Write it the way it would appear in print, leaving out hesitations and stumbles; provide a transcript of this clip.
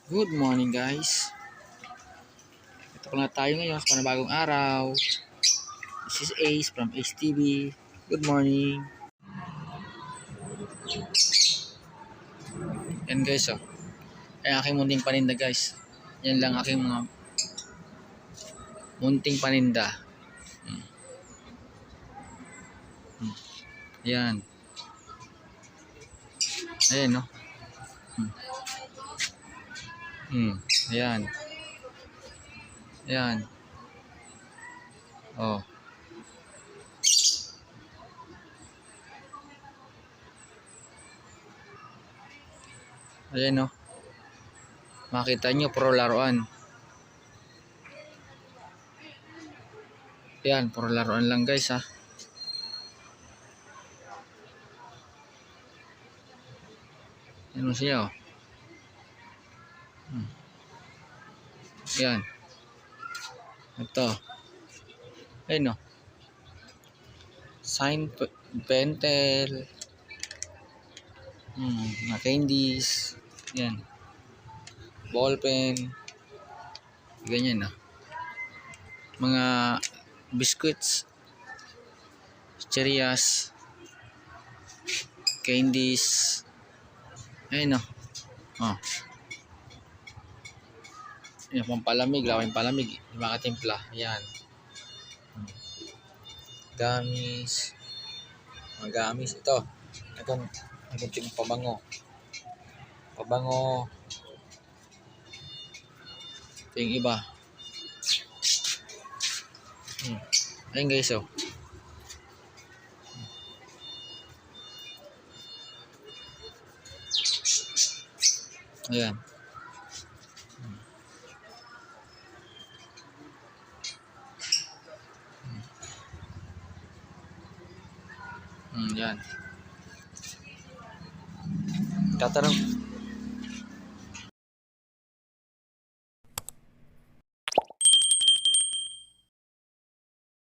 Good morning guys. Ito na tayo ngayon sa panibagong araw. This is Ace from Ace TV. Good morning. Yan guys oh. Ay aking munting paninda guys. Yan lang aking mga munting paninda. Yan. Ayan no. Ayan. Ayan. Oh. Ayan no. Makita nyo puro laruan. Ayan, puro laruan lang guys ha. Yan mo siya oh. Ayan. Ito. Ayun o. Sign pentel. Mga candies. Ayan. Ball pen. Ganyan o. Mga biscuits. Cherias. Candies. Ayun o. Oh. Yan, pampalamig, lawing palamig, makatimpla, yan. Gamis, mga gamis, ito yung pabango, ito yung iba. Ayun guys oh. Ayan. Yan. Tatanong